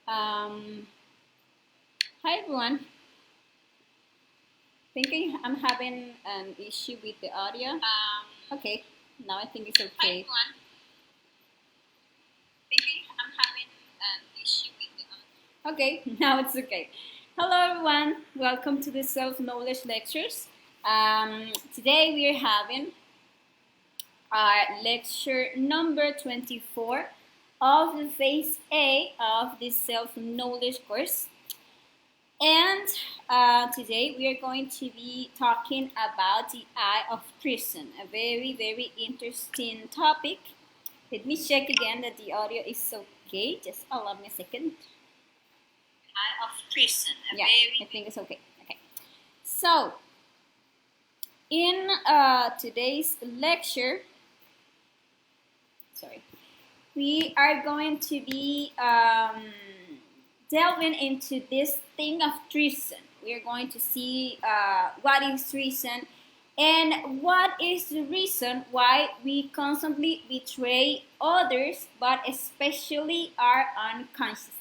Um, Hi everyone. Thinking I'm having an issue with the audio. Okay, now I think it's okay. Hi everyone. Thinking I'm having an issue with the audio. Okay, now it's okay. Hello everyone. Welcome to the self-knowledge lectures. Today we are having our lecture number 24 of the phase A of this self-knowledge course. And today we are going to be talking about the I of Treason, a very, very interesting topic. Let me check again that the audio is okay. Just allow me a second. I of Treason. Yeah, I think it's okay. Okay. So, in today's lecture, we are going to be delving into this thing of treason. We are going to see what is treason and what is the reason why we constantly betray others, but especially our unconsciousness.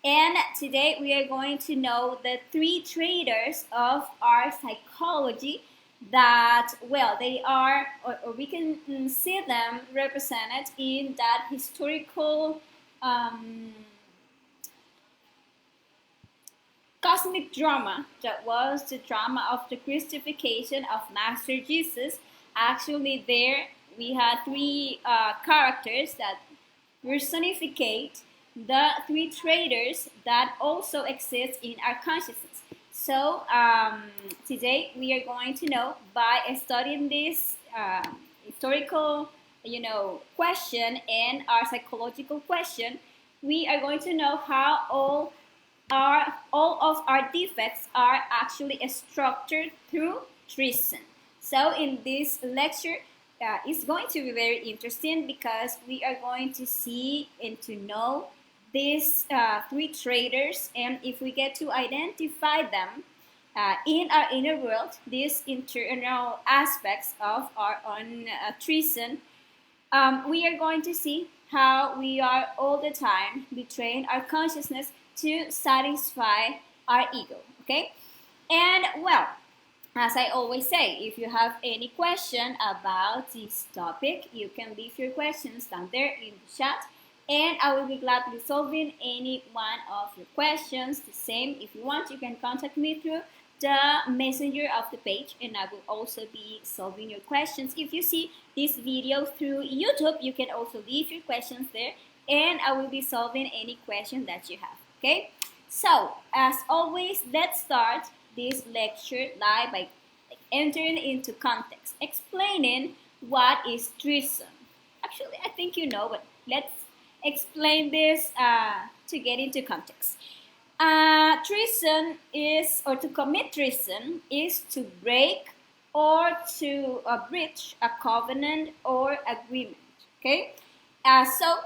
And today we are going to know the three traitors of our psychology that, well, they are, or we can see them represented in that historical cosmic drama that was the drama of the crucifixion of Master Jesus. Actually, there we had three characters that personificate the three traitors that also exist in our consciousness. So today we are going to know by studying this historical, question and our psychological question, we are going to know how all of our defects are actually structured through treason. So in this lecture, it's going to be very interesting because we are going to see and to know these three traitors, and if we get to identify them in our inner world, these internal aspects of our own treason, we are going to see how we are all the time betraying our consciousness to satisfy our ego. Okay, and well, as I always say, if you have any question about this topic, you can leave your questions down there in the chat, and I will be gladly solving any one of your questions. The same, if you want, you can contact me through the messenger of the page, and I will also be solving your questions. If you see this video through YouTube, you can also leave your questions there, and I will be solving any question that you have. Okay, so as always, let's start this lecture live by entering into context, explaining what is treason. Actually, I think you know, but let's explain this to get into context. Treason is, or to commit treason is to break or to breach a covenant or agreement. Okay, so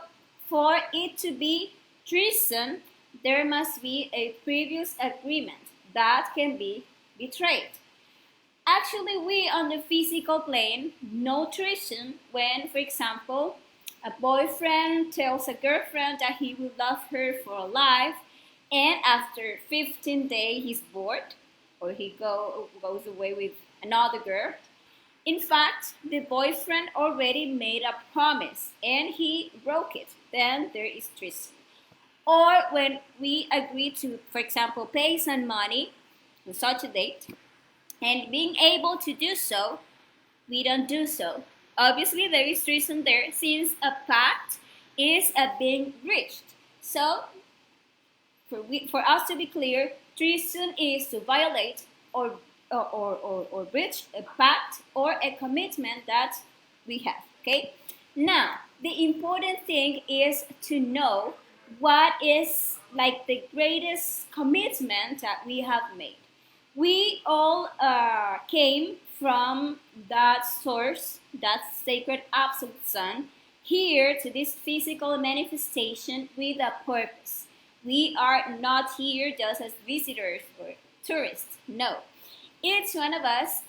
for it to be treason, there must be a previous agreement that can be betrayed. Actually, we on the physical plane know treason when, for example, a boyfriend tells a girlfriend that he will love her for life, and after 15 days he's bored, or he goes away with another girl. In fact, the boyfriend already made a promise and he broke it. Then there is treason. Or when we agree to, for example, pay some money on such a date, and being able to do so, we don't do so. Obviously, there is treason there since a pact is being breached. So, for us to be clear, treason is to violate or breach a pact or a commitment that we have. Okay. Now, the important thing is to know what is like the greatest commitment that we have made. We all came from that source, that sacred absolute sun, here to this physical manifestation with a purpose. We are not here just as visitors or tourists. No. Each one of us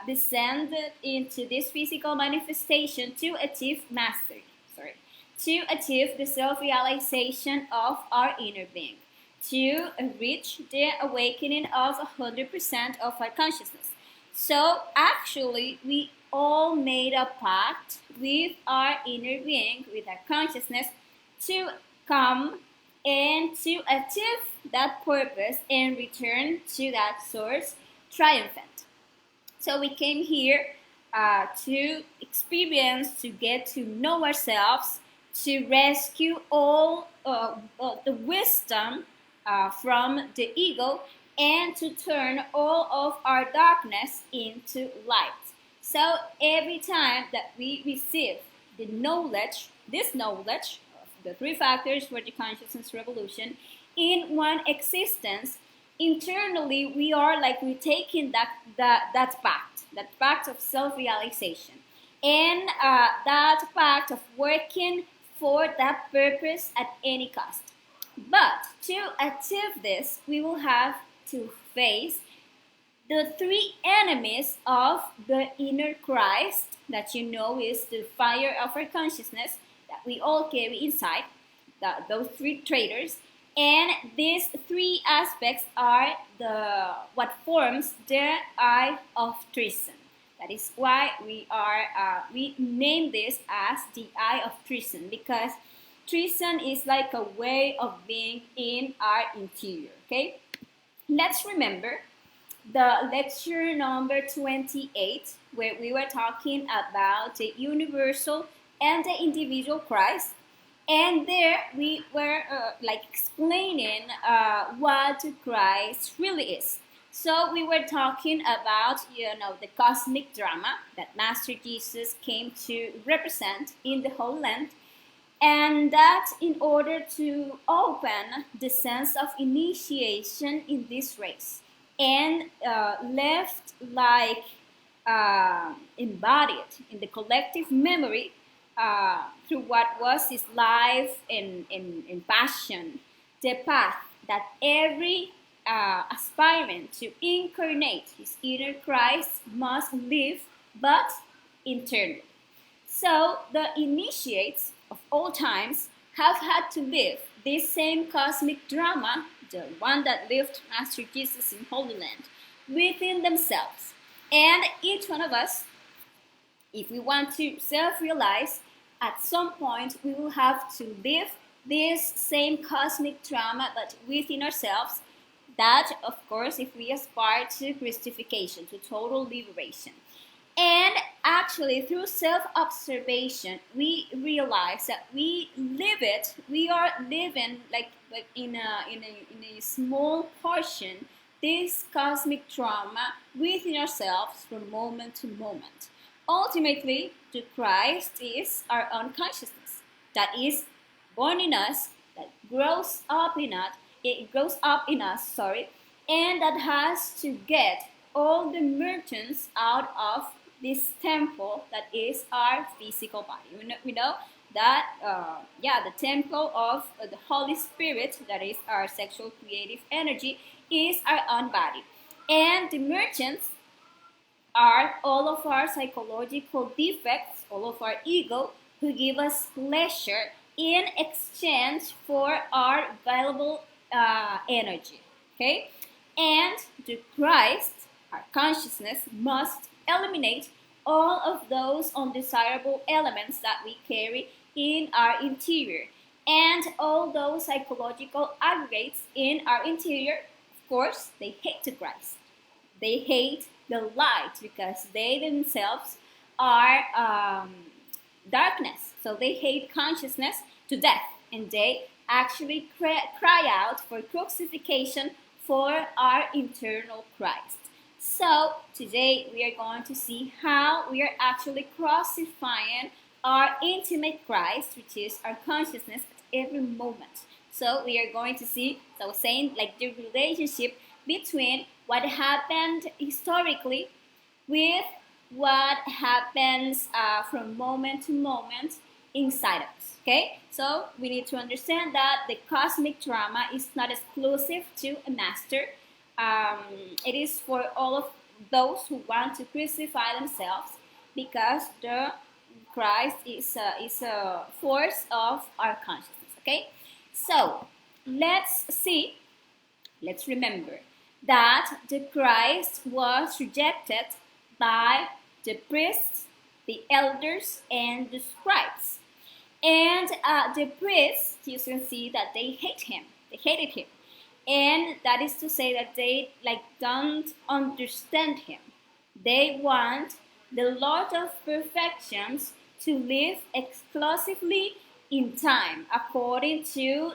descended into this physical manifestation to achieve mastery. to achieve the self-realization of our inner being, to reach the awakening of 100% of our consciousness. So actually, we all made a pact with our inner being, with our consciousness, to come and to achieve that purpose and return to that source triumphant. So we came here to experience, to get to know ourselves, to rescue all the wisdom from the ego, and to turn all of our darkness into light. So every time that we receive the knowledge, this knowledge of the three factors for the consciousness revolution in one existence, internally we are like we're taking that pact of self-realization, and that pact of working for that purpose at any cost. But to achieve this, we will have to face the three enemies of the inner Christ that you know is the fire of our consciousness that we all carry inside, those three traitors. And these three aspects are what forms the I of Treason. That is why we name this as the I of Treason, because treason is like a way of being in our interior. Okay, let's remember the lecture number 28, where we were talking about the universal and the individual Christ. And there we were explaining what Christ really is. So we were talking about, the cosmic drama that Master Jesus came to represent in the whole land, and that in order to open the sense of initiation in this race, and left embodied in the collective memory through what was his life and passion, the path that every aspirant to incarnate his inner Christ must live, but internally. So the initiates of all times have had to live this same cosmic drama, the one that lived Master Jesus in Holy Land, within themselves. And each one of us, if we want to self-realize, at some point we will have to live this same cosmic drama, but within ourselves. That, of course, if we aspire to Christification, to total liberation. And actually, through self-observation, we realize that we live it. We are living like in a small portion this cosmic drama within ourselves from moment to moment. Ultimately, the Christ is our unconsciousness that is born in us, that grows up in us. It grows up in us, and that has to get all the merchants out of this temple that is our physical body. We know that, the temple of the Holy Spirit, that is our sexual creative energy, is our own body. And the merchants are all of our psychological defects, all of our ego, who give us pleasure in exchange for our valuable energy. Okay? And the Christ, our consciousness, must eliminate all of those undesirable elements that we carry in our interior, and all those psychological aggregates in our interior. Of course, they hate the Christ. They hate the light because they themselves are darkness. So they hate consciousness to death, and they actually cry out for crucifixion for our internal Christ. So today we are going to see how we are actually crucifying our intimate Christ, which is our consciousness, at every moment. So we are going to see, so I was saying, like the relationship between what happened historically with what happens from moment to moment inside us. Okay, so we need to understand that the cosmic drama is not exclusive to a master. It is for all of those who want to crucify themselves, because the Christ is a force of our consciousness. Okay, so let's see. Let's remember that the Christ was rejected by the priests, the elders, and the scribes. And the priests, you can see that they hate him. They hated him, and that is to say that they don't understand him. They want the Lord of perfections to live exclusively in time, according to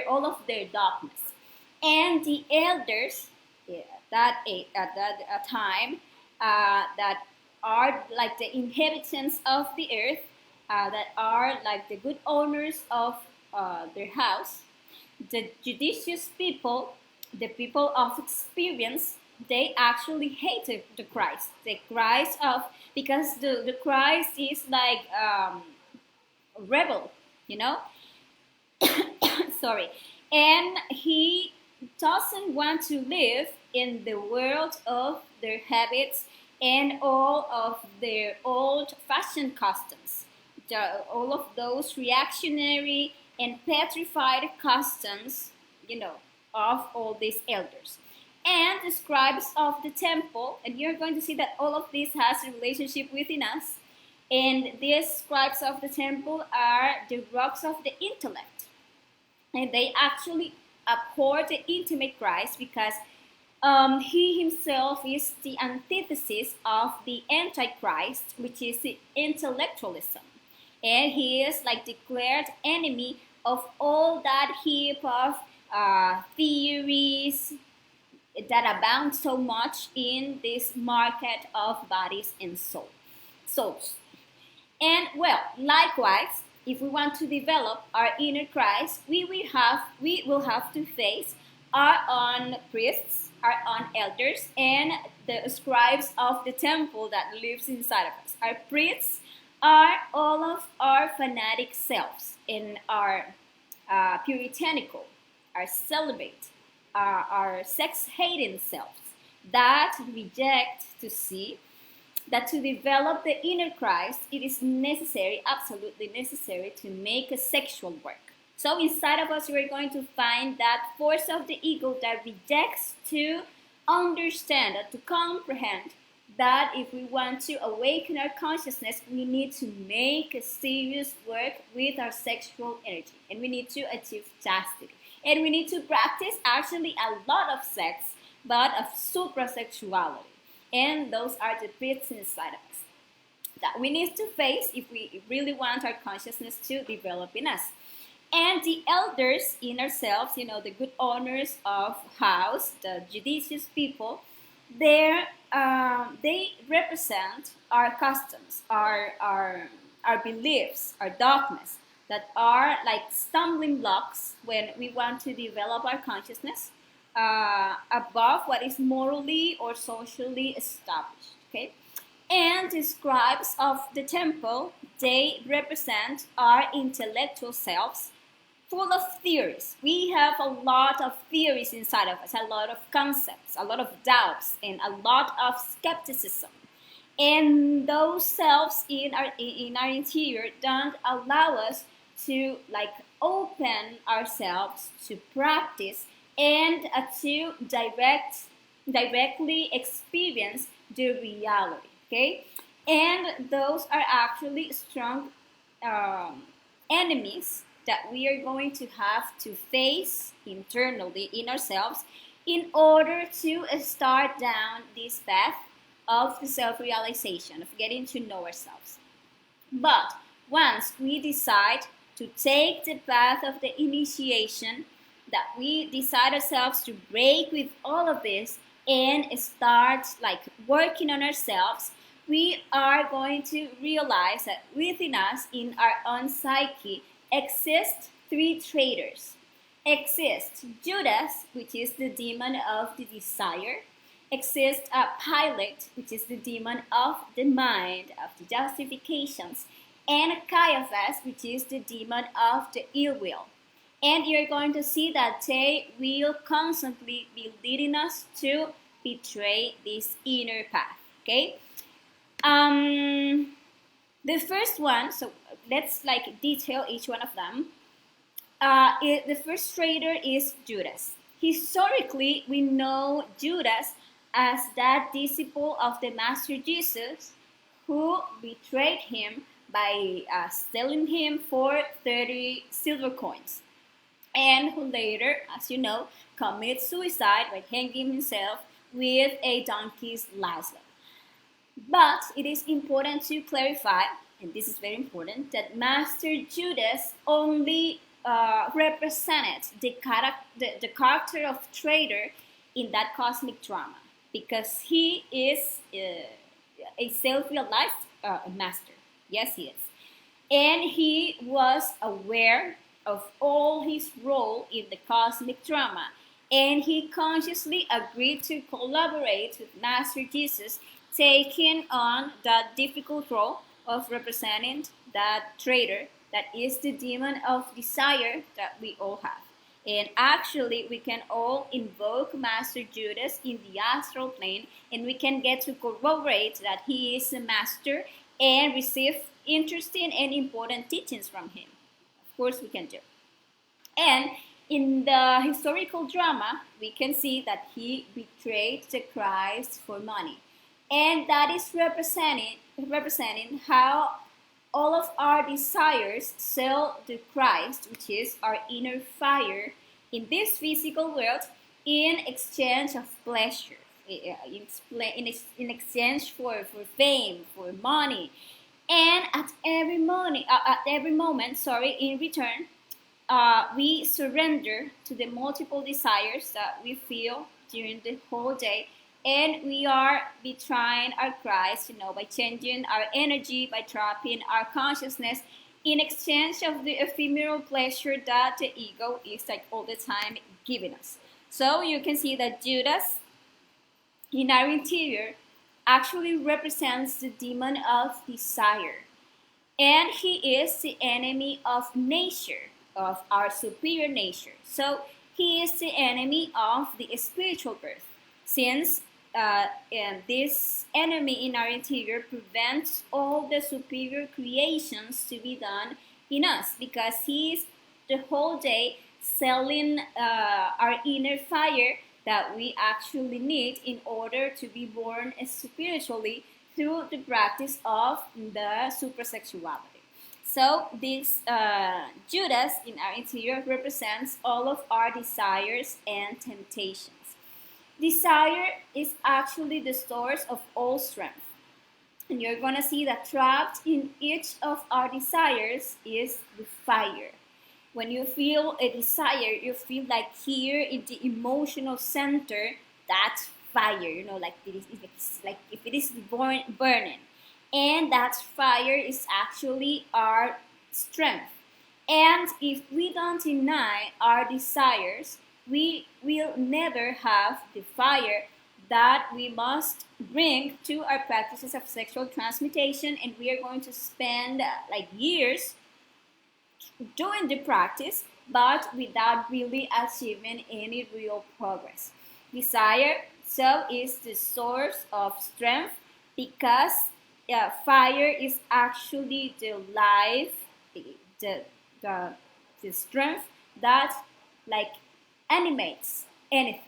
all of their dogmas. And the elders, at that time, that are like the inhabitants of the earth, that are like the good owners of their house, the judicious people, the people of experience, they actually hated the Christ. The Christ of, because the Christ is like a rebel, you know? Sorry. And he doesn't want to live in the world of their habits and all of their old-fashioned customs. All of those reactionary and petrified customs, of all these elders. And the scribes of the temple, and you're going to see that all of this has a relationship within us. And these scribes of the temple are the rocks of the intellect. And they actually abhor the intimate Christ because he himself is the antithesis of the Antichrist, which is the intellectualism. And he is like declared enemy of all that heap of theories that abound so much in this market of bodies and souls. And well, likewise, if we want to develop our inner Christ, we will have to face our own priests, our own elders, and the scribes of the temple that lives inside of us. Our priests are all of our fanatic selves in our puritanical, our celibate, our sex-hating selves that reject to see that to develop the inner Christ, it is necessary, absolutely necessary, to make a sexual work. So inside of us, we're going to find that force of the ego that rejects to understand and to comprehend that if we want to awaken our consciousness, we need to make a serious work with our sexual energy. And we need to achieve chastity. And we need to practice actually a lot of sex, but of suprasexuality. And those are the bits inside of us that we need to face if we really want our consciousness to develop in us. And the elders in ourselves, the good owners of house, the judicious people, they represent our customs, our beliefs, our dogmas that are like stumbling blocks when we want to develop our consciousness above what is morally or socially established. Okay, and the scribes of the temple, they represent our intellectual selves, full of theories. We have a lot of theories inside of us, a lot of concepts, a lot of doubts, and a lot of skepticism. And those selves in our interior don't allow us to open ourselves to practice and to directly experience the reality. Okay, and those are actually strong enemies that we are going to have to face internally in ourselves in order to start down this path of the self-realization, of getting to know ourselves. But once we decide to take the path of the initiation, that we decide ourselves to break with all of this and start working on ourselves, we are going to realize that within us, in our own psyche, exist three traitors. Exists Judas, which is the demon of the desire. Exists Pilate, which is the demon of the mind, of the justifications. And Caiaphas, which is the demon of the ill will. And you're going to see that they will constantly be leading us to betray this inner path. Okay? The first one, so let's like detail each one of them. The first traitor is Judas. Historically, we know Judas as that disciple of the Master Jesus who betrayed him by selling him for 30 silver coins, and who later, as you know, commits suicide by hanging himself with a donkey's lasso. But it is important to clarify, and this is very important, that Master Judas only represented the character of traitor in that cosmic drama, because he is a self-realized master. Yes, he is. And he was aware of all his role in the cosmic drama, and he consciously agreed to collaborate with Master Jesus, taking on that difficult role of representing that traitor that is the demon of desire that we all have. And actually, we can all invoke Master Judas in the astral plane, and we can get to corroborate that he is a master and receive interesting and important teachings from him. Of course, we can do. And in the historical drama, we can see that he betrayed the Christ for money. And that is representing how all of our desires sell the Christ, which is our inner fire, in this physical world in exchange of pleasure, in exchange for fame, for money. And at every moment, in return, we surrender to the multiple desires that we feel during the whole day, and we are betraying our Christ, by changing our energy, by trapping our consciousness in exchange of the ephemeral pleasure that the ego is like all the time giving us. So you can see that Judas in our interior actually represents the demon of desire, and he is the enemy of nature, of our superior nature. So he is the enemy of the spiritual birth, since this enemy in our interior prevents all the superior creations to be done in us, because he is the whole day selling our inner fire that we actually need in order to be born spiritually through the practice of the supersexuality. So this Judas in our interior represents all of our desires and temptations. Desire is actually the source of all strength. And you're going to see that trapped in each of our desires is the fire. When you feel a desire, you feel like here in the emotional center, that's fire, like like if it is burning. And that fire is actually our strength. And if we don't deny our desires, we will never have the fire that we must bring to our practices of sexual transmutation, and we are going to spend like years doing the practice, but without really achieving any real progress. Desire, so, is the source of strength, because fire is actually the life, the strength that like animates anything.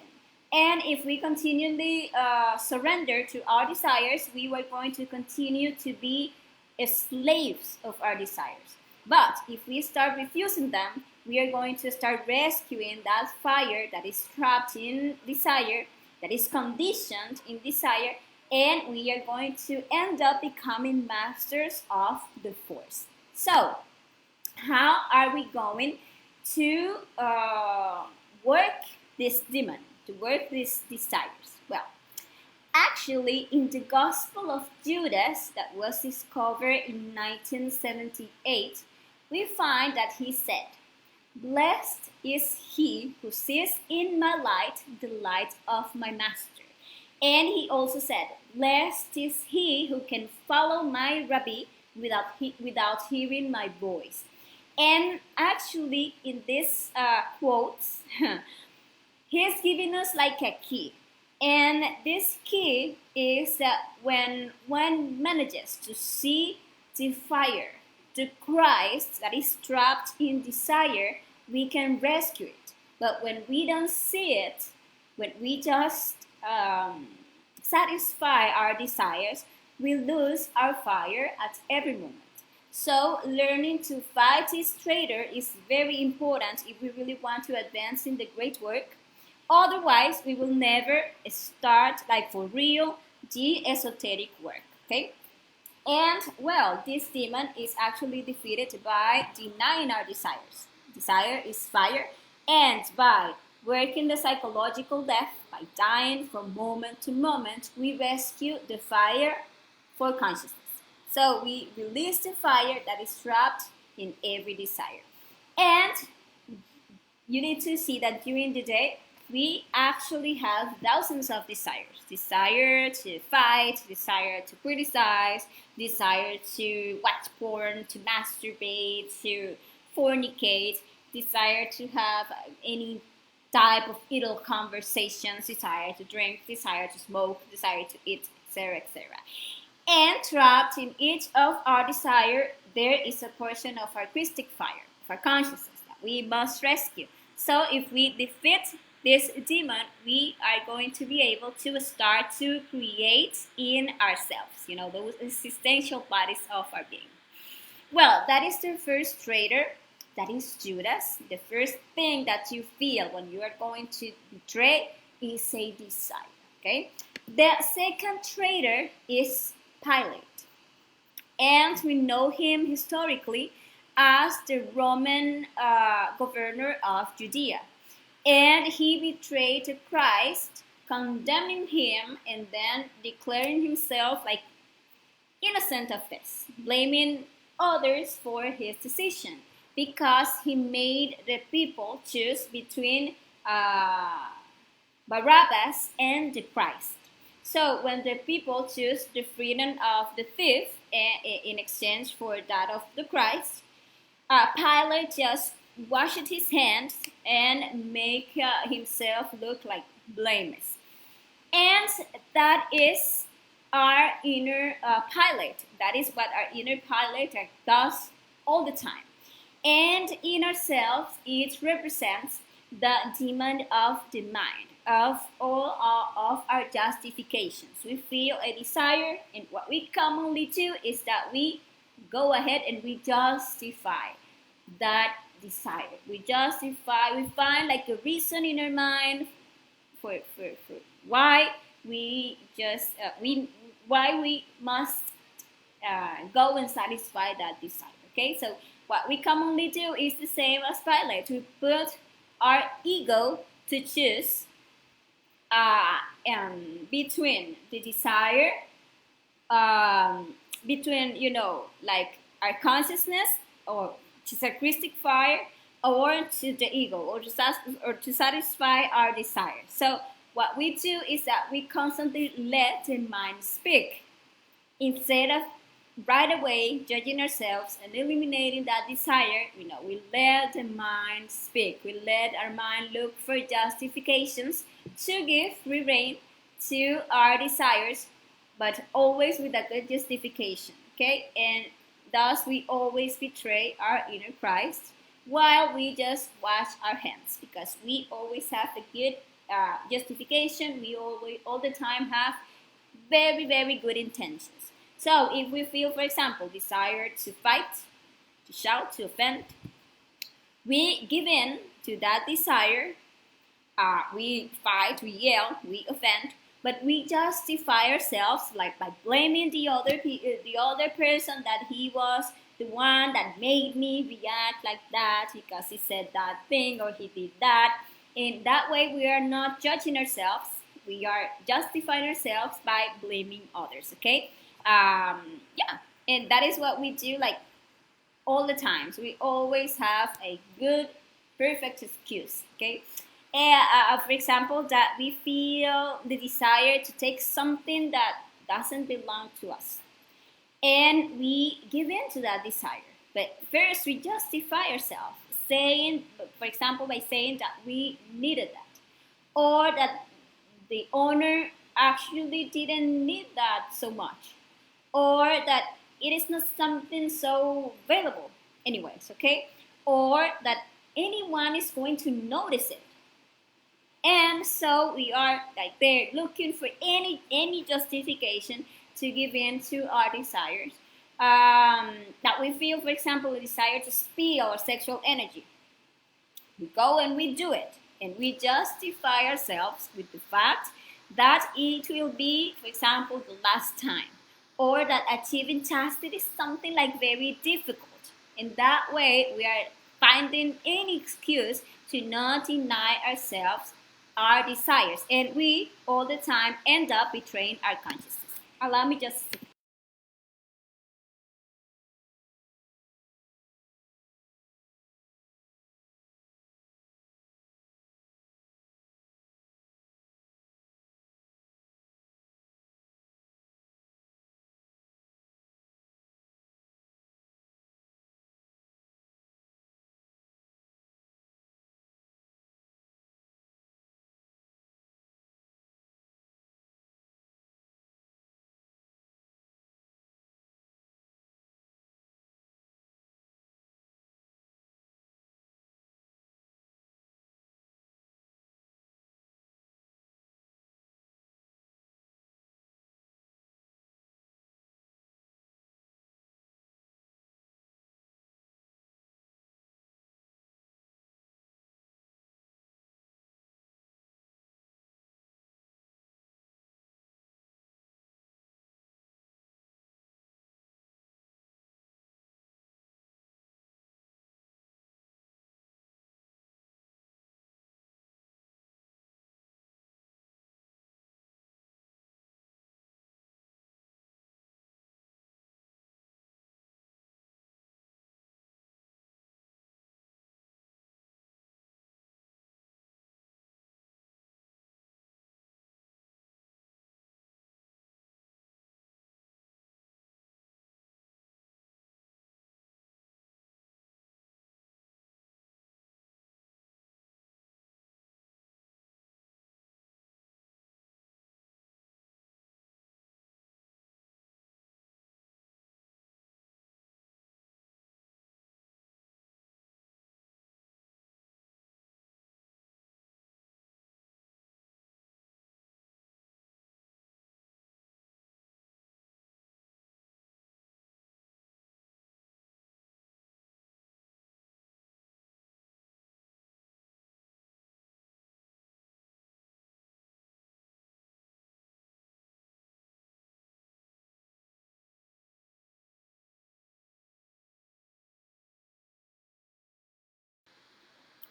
And if we continually surrender to our desires, we are going to continue to be slaves of our desires. But if we start refusing them, we are going to start rescuing that fire that is trapped in desire, that is conditioned in desire, and we are going to end up becoming masters of the force. So, how are we going to work this demon, to work these desires? Well, actually, in the Gospel of Judas that was discovered in 1978, we find that he said, "Blessed is he who sees in my light the light of my master." And he also said, "Blessed is he who can follow my Rabbi without hearing my voice." And actually, in this quotes, he's giving us like a key. And this key is that when one manages to see the fire, the Christ that is trapped in desire, we can rescue it. But when we don't see it, when we just satisfy our desires, we lose our fire at every moment. So learning to fight this traitor is very important if we really want to advance in the great work. Otherwise, we will never start, like for real, the esoteric work. Okay? And well, this demon is actually defeated by denying our desires. Desire is fire, and by working the psychological death, by dying from moment to moment, we rescue the fire for consciousness. So we release the fire that is trapped in every desire. And you need to see that during the day, we actually have thousands of desires. Desire to fight, desire to criticize, desire to watch porn, to masturbate, to fornicate, desire to have any type of idle conversations, desire to drink, desire to smoke, desire to eat, etc., etc. And trapped in each of our desire, there is a portion of our Christic fire, of our consciousness that we must rescue. So if we defeat this demon, we are going to be able to start to create in ourselves, those existential bodies of our being. Well, that is the first traitor. That is Judas. The first thing that you feel when you are going to betray is a desire. Okay. The second traitor is Pilate, and we know him historically as the Roman governor of Judea. And he betrayed Christ, condemning him, and then declaring himself like innocent of this, blaming others for his decision because he made the people choose between Barabbas and the Christ. So when the people choose the freedom of the thief in exchange for that of the Christ, Pilate just washed his hands and make himself look like blameless. And that is our inner Pilate. That is what our inner Pilate does all the time. And in ourselves, it represents the demon of the mind, of all of our justifications. We feel a desire, and what we commonly do is that we go ahead and we justify that desire. We justify, we find like a reason in our mind for why we just why we must go and satisfy that desire. Okay, so what we commonly do is the same as Pilate. We put our ego to choose between the desire, between like our consciousness, or to Christic fire, or to the ego, or to satisfy our desire. So what we do is that we constantly let the mind speak instead of right away judging ourselves and eliminating that desire. We let the mind speak. We let our mind look for justifications to give free rein to our desires, but always with a good justification. Okay, and thus we always betray our inner Christ while we just wash our hands, because we always have a good justification. We always, all the time, have very, very good intentions. So if we feel, for example, desire to fight, to shout, to offend, we give in to that desire. We fight, we yell, we offend, but we justify ourselves like by blaming the other person, that he was the one that made me react like that because he said that thing or he did that. In that way, we are not judging ourselves. We are justifying ourselves by blaming others. Okay. And that is what we do like all the time. So we always have a good, perfect excuse, okay? And for example, that we feel the desire to take something that doesn't belong to us, and we give in to that desire. But first, we justify ourselves, saying, for example, by saying that we needed that, or that the owner actually didn't need that so much, or that it is not something so valuable anyways, okay? Or that anyone is going to notice it. And so we are like there looking for any justification to give in to our desires. That we feel, for example, a desire to spill our sexual energy. We go and we do it, and we justify ourselves with the fact that it will be, for example, the last time, or that achieving chastity is something like very difficult. In that way, we are finding any excuse to not deny ourselves our desires, and we all the time end up betraying our consciousness. Allow me just.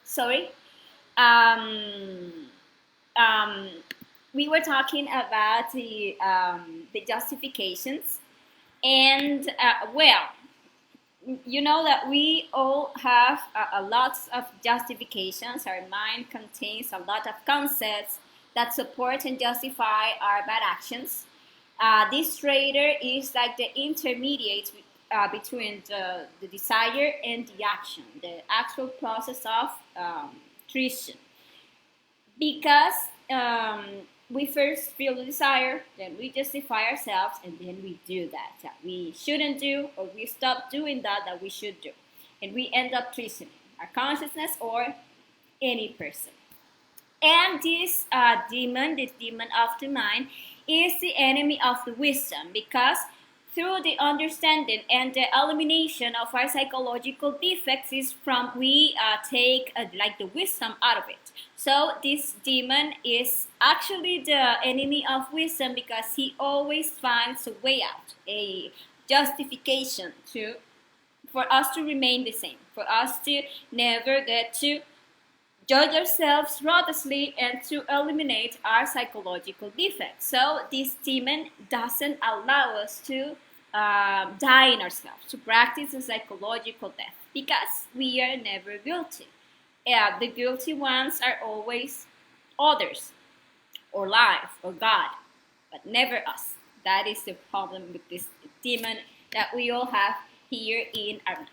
Sorry. Um, um, we were talking about the justifications, and well, you know that we all have a lot of justifications. Our mind contains a lot of concepts that support and justify our bad actions. This trader is like the intermediate between the desire and the action, the actual process of treason. Because we first feel the desire, then we justify ourselves, and then we do that we shouldn't do, or we stop doing that we should do. And we end up treasoning our consciousness or any person. And this demon of the mind, is the enemy of the wisdom, because through the understanding and the elimination of our psychological defects is from we take like the wisdom out of it. So this demon is actually the enemy of wisdom, because he always finds a way out, a justification to for us to remain the same, for us to never get to judge ourselves ruthlessly and to eliminate our psychological defects. So this demon doesn't allow us to die in ourselves, to practice a psychological death, because we are never guilty. Yeah, the guilty ones are always others, or life, or God, but never us. That is the problem with this demon that we all have here in our mind.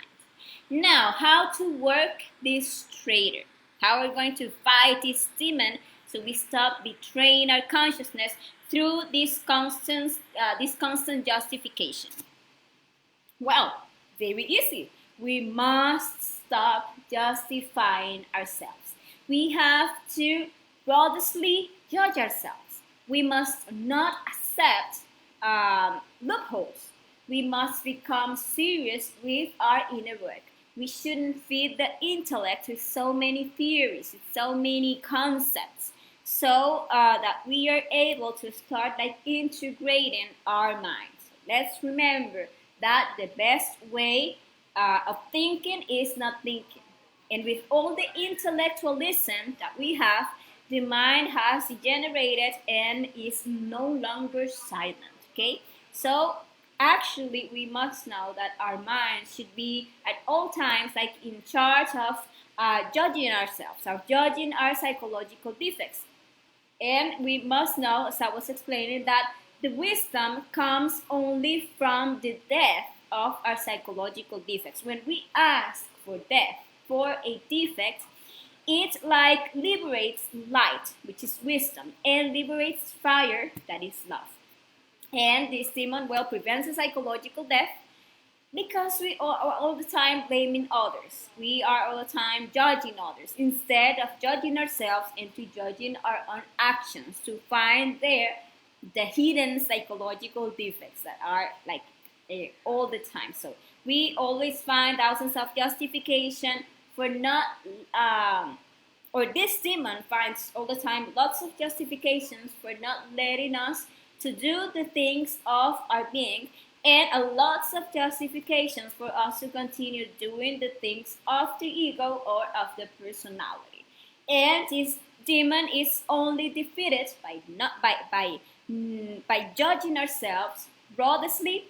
Now, how to work this traitor? How are we going to fight this demon so we stop betraying our consciousness through this constant justification? Well, very easy. We must stop justifying ourselves. We have to broadly judge ourselves. We must not accept loopholes. We must become serious with our inner work. We shouldn't feed the intellect with so many theories, with so many concepts, so that we are able to start like integrating our minds. Let's remember that the best way of thinking is not thinking. And with all the intellectualism that we have, the mind has degenerated and is no longer silent. Okay? So actually we must know that our mind should be at all times like in charge of judging ourselves, of judging our psychological defects. And we must know, as I was explaining, that the wisdom comes only from the death of our psychological defects. When we ask for death for a defect, it like liberates light, which is wisdom, and liberates fire, that is love. And this demon well prevents a psychological death because we are all the time blaming others. We are all the time judging others instead of judging ourselves and to judging our own actions to find there the hidden psychological defects that are like all the time. So we always find thousands of justification for not or this demon finds all the time lots of justifications for not letting us to do the things of our being, and lots of justifications for us to continue doing the things of the ego or of the personality. And this demon is only defeated by judging ourselves broadly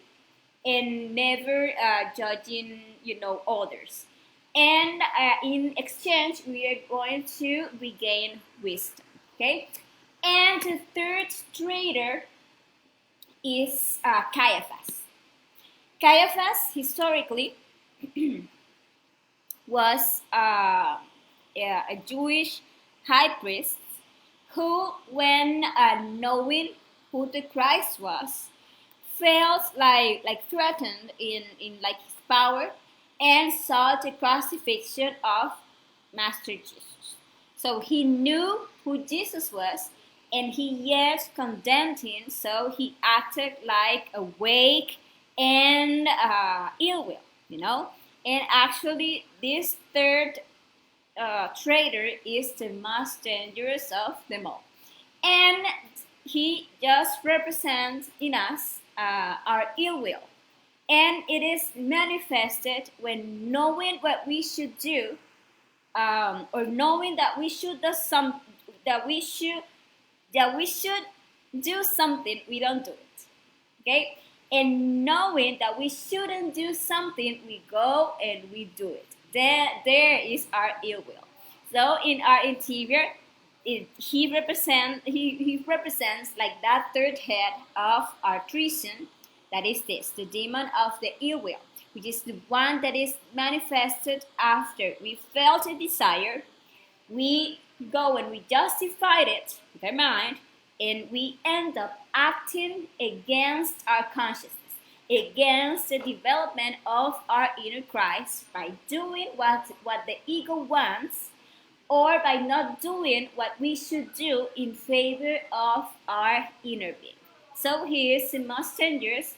and never judging others. And in exchange, we are going to regain wisdom. Okay, and the third traitor is Caiaphas. Caiaphas historically was a Jewish high priest who, when knowing who the Christ was, felt like threatened in like his power and sought the crucifixion of Master Jesus. So he knew who Jesus was, and he yet condemned him. So he acted like a weak and ill will, And actually, this third traitor is the most dangerous of them all, and he just represents in us our ill will, and it is manifested when knowing what we should do, or knowing that we should do something, we don't do it. Okay, and knowing that we shouldn't do something, we go and we do it. There is our ill will. So in our interior, he represents like that third head of our treason. That is this, the demon of the ill will, which is the one that is manifested after we felt a desire. We go and we justified it with our mind, and we end up acting against our consciousness, against the development of our inner Christ by doing what the ego wants, or by not doing what we should do in favor of our inner being. So he is the most dangerous,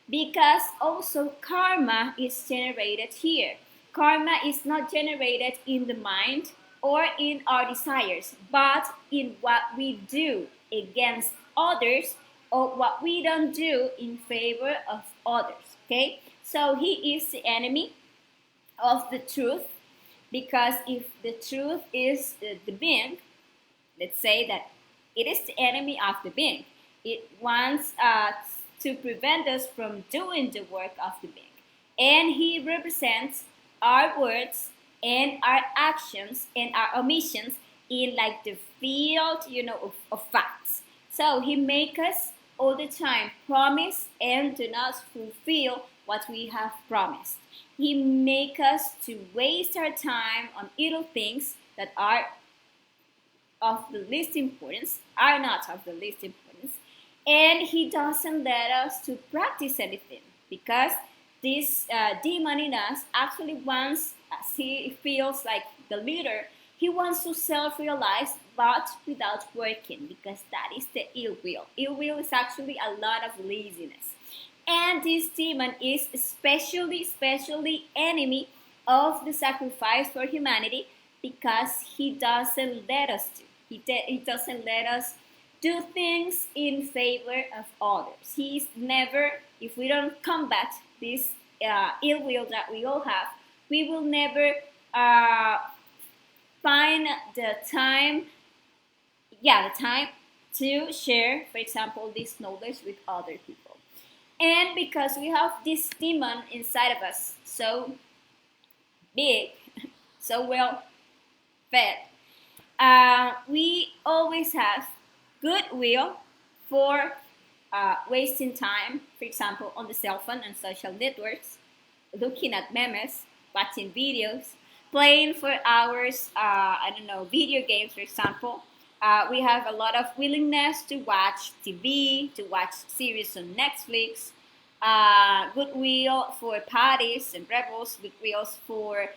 because also karma is generated here. Karma is not generated in the mind or in our desires, but in what we do against others, or what we don't do in favor of others. Okay, so he is the enemy of the truth, because if the truth is the being, let's say that it is the enemy of the being. It wants to prevent us from doing the work of the being, and he represents our words and our actions and our omissions in like the field, of facts. So he makes us all the time promise and do not fulfill what we have promised. He makes us to waste our time on little things that are of the least importance, are not of the least importance, and he doesn't let us to practice anything, because this demon in us actually wants, as he feels like the leader, he wants to self-realize, but without working, because that is the ill will. Ill will is actually a lot of laziness. And this demon is especially enemy of the sacrifice for humanity, because he doesn't let us do. He doesn't let us do things in favor of others. He's never, if we don't combat this ill will that we all have, we will never find the time, the time to share, for example, this knowledge with other people. And because we have this demon inside of us, so big, so well fed, we always have goodwill for wasting time, for example, on the cell phone and social networks, looking at memes, watching videos, playing for hours, video games, for example. We have a lot of willingness to watch TV, to watch series on Netflix, goodwill for parties and rebels, goodwill for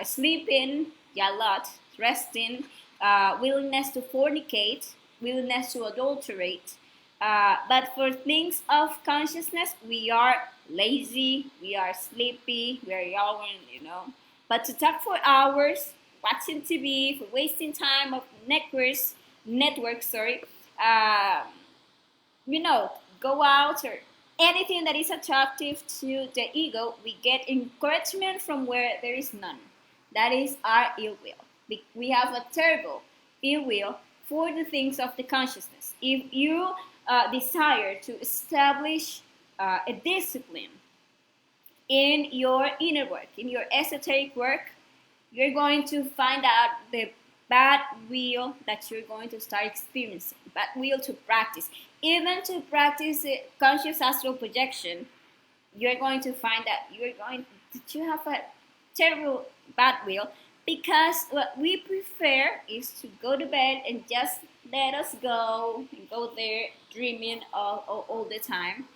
sleeping, a lot, resting, willingness to fornicate, willingness to adulterate. But for things of consciousness, we are lazy, we are sleepy, we are yawning. But to talk for hours, watching TV, for wasting time of networks, go out or anything that is attractive to the ego, we get encouragement from where there is none. That is our ill will. We have a terrible ill will for the things of the consciousness. If you desire to establish a discipline in your inner work, in your esoteric work, you're going to find out the bad will that you're going to start experiencing, bad will to practice. Even to practice conscious astral projection, you're going to find that you have a terrible bad will, because what we prefer is to go to bed and just let us go and go there dreaming all the time.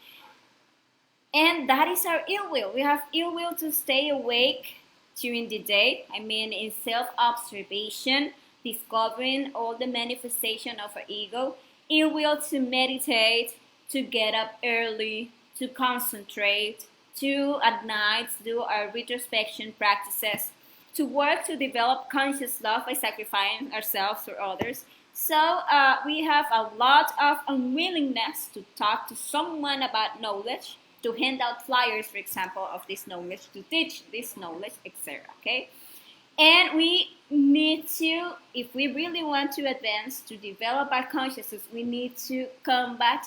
And that is our ill will. We have ill will to stay awake during the day. In self-observation, discovering all the manifestation of our ego. Ill will to meditate, to get up early, to concentrate, to at night do our retrospection practices, to work to develop conscious love by sacrificing ourselves for others. So we have a lot of unwillingness to talk to someone about knowledge, to hand out flyers, for example, of this knowledge, to teach this knowledge, etc. Okay? And we need to, if we really want to advance, to develop our consciousness, we need to combat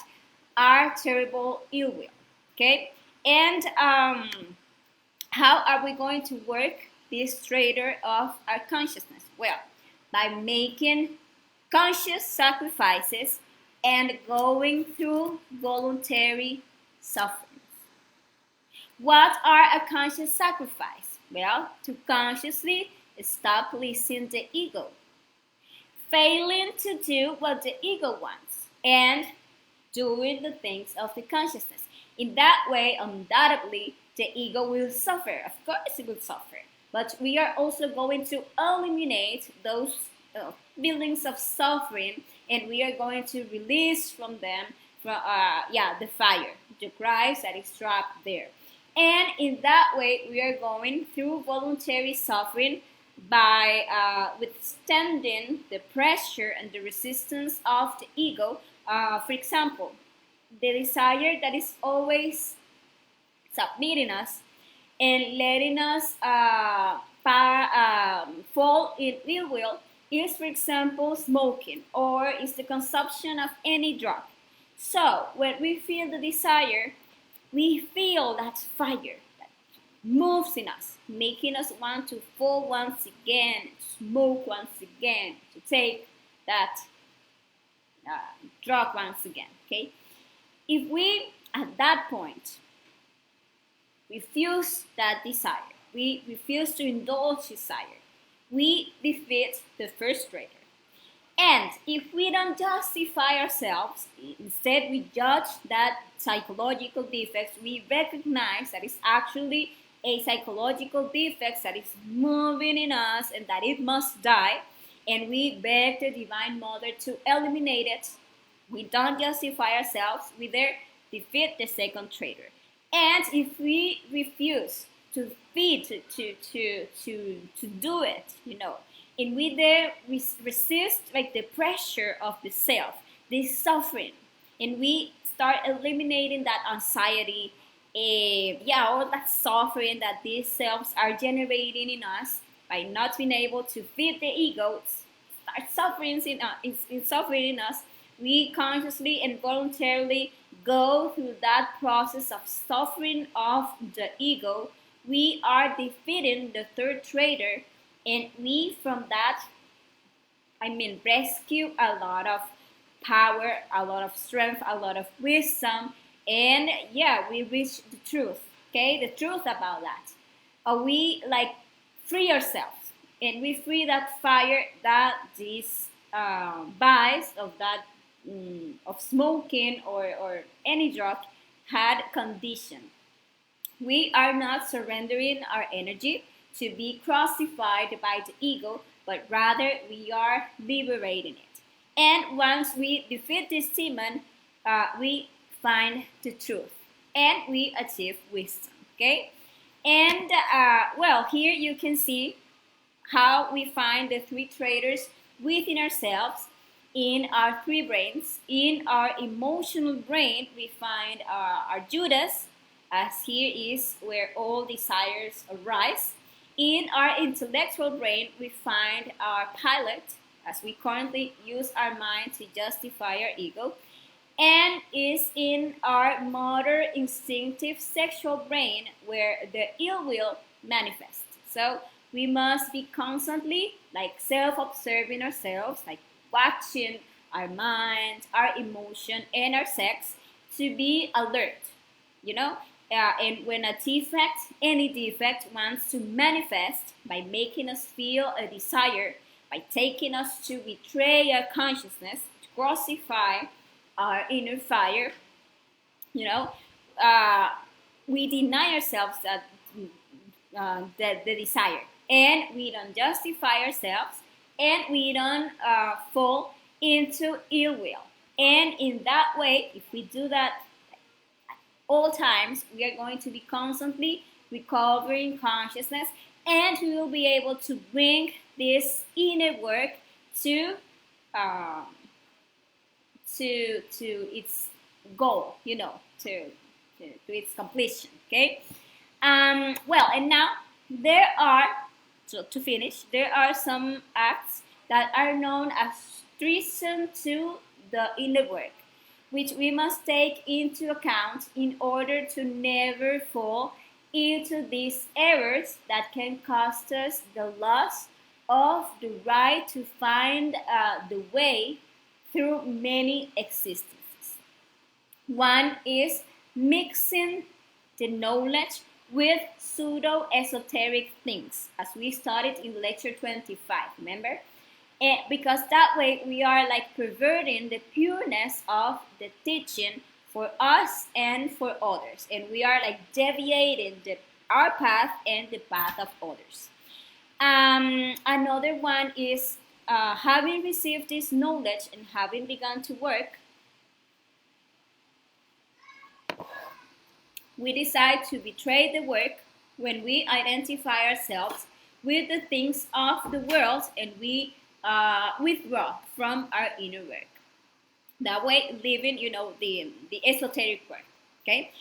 our terrible ill will. Okay? And how are we going to work this trader of our consciousness? Well, by making conscious sacrifices and going through voluntary suffering. What are a conscious sacrifice? Well, to consciously stop pleasing the ego, failing to do what the ego wants, and doing the things of the consciousness. In that way, undoubtedly, the ego will suffer. Of course, it will suffer. But we are also going to eliminate those feelings of suffering, and we are going to release from them the fire, the Christ that is trapped there. And in that way, we are going through voluntary suffering by withstanding the pressure and the resistance of the ego. For example, the desire that is always submitting us and letting us fall in ill will is, for example, smoking, or is the consumption of any drug. So when we feel the desire, we feel that fire that moves in us, making us want to fall once again, smoke once again, to take that drug once again. Okay, if we at that point refuse that desire, we refuse to indulge desire, we defeat the first traitor. And if we don't justify ourselves, instead we judge that psychological defects, we recognize that it's actually a psychological defect that is moving in us and that it must die, and we beg the Divine Mother to eliminate it. We don't justify ourselves, we there defeat the second traitor. And if we refuse to feed, to do it, and we there resist like the pressure of the self, this suffering, and we start eliminating that anxiety, all that suffering that these selves are generating in us by not being able to feed the ego, start suffering suffering in us. We consciously and voluntarily go through that process of suffering of the ego. We are defeating the third traitor, and we from that, rescue a lot of power, a lot of strength, a lot of wisdom, and we reach the truth. Okay, the truth about that. We free ourselves, and we free that fire that this vice of that of smoking or any drug had conditioned. We are not surrendering our energy to be crucified by the ego, but rather we are liberating it. And once we defeat this demon, we find the truth and we achieve wisdom. Okay? And here you can see how we find the three traitors within ourselves in our three brains. In our emotional brain, we find our Judas, as here is where all desires arise. In our intellectual brain, we find our pilot, as we currently use our mind to justify our ego, and is in our motor instinctive sexual brain where the ill will manifests. So we must be constantly self-observing ourselves, watching our mind, our emotion, and our sex to be alert, and when any defect wants to manifest by making us feel a desire, by taking us to betray our consciousness, to crucify our inner fire, we deny ourselves the desire, and we don't justify ourselves, and we don't fall into ill will. And in that way, if we do that all times, we are going to be constantly recovering consciousness, and we will be able to bring this inner work to its goal, to its completion. Okay. And now there are, to finish, there are some acts that are known as treason to the inner work, which we must take into account in order to never fall into these errors that can cost us the loss of the right to find the way through many existences. One is mixing the knowledge with pseudo-esoteric things, as we studied in lecture 25, remember? And because that way we are perverting the pureness of the teaching for us and for others, and we are deviating our path and the path of others. Another one is having received this knowledge and having begun to work, we decide to betray the work when we identify ourselves with the things of the world and we withdraw from our inner work. That way, living, the esoteric work. Okay,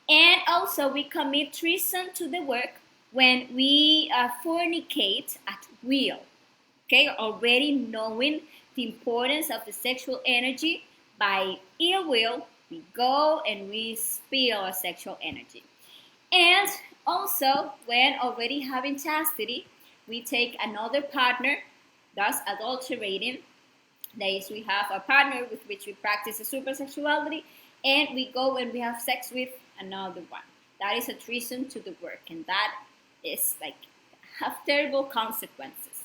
and also we commit treason to the work when we fornicate at will. Okay, already knowing the importance of the sexual energy, by ill will we go and we spill our sexual energy. And also, when already having chastity, we take another partner, thus adulterating. That is, we have a partner with which we practice the supersexuality, and we go and we have sex with another one. That is a treason to the work, and that is have terrible consequences.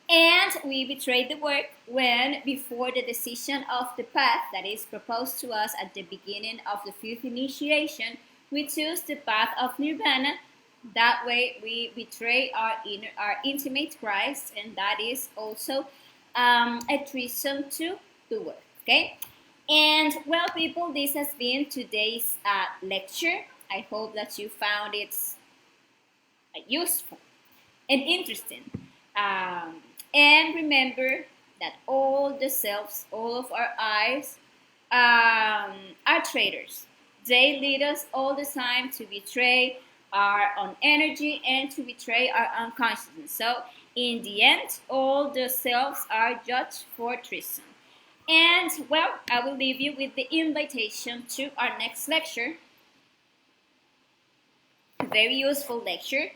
And we betrayed the work when, before the decision of the path that is proposed to us at the beginning of the fifth initiation, we choose the path of nirvana. That way, we betray our intimate Christ, and that is also a treason to the work. Okay, and well, people, this has been today's lecture. I hope that you found it useful and interesting. Um, and remember that all the selves, all of our eyes, are traitors. They lead us all the time to betray our own energy and to betray our unconsciousness. So, in the end, all the selves are judged for treason. And well, I will leave you with the invitation to our next lecture, a very useful lecture,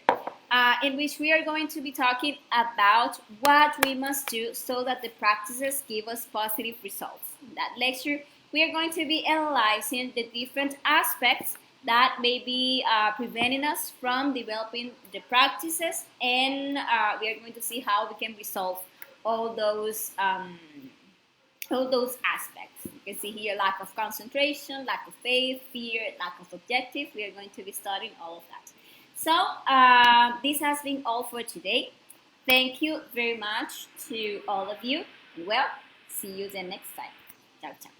in which we are going to be talking about what we must do so that the practices give us positive results. In that lecture, we are going to be analyzing the different aspects that may be preventing us from developing the practices, and we are going to see how we can resolve all those aspects. You can see here lack of concentration, lack of faith, fear, lack of objective. We are going to be studying all of that. So this has been all for today. Thank you very much to all of you. Well, see you the next time. Ciao, ciao.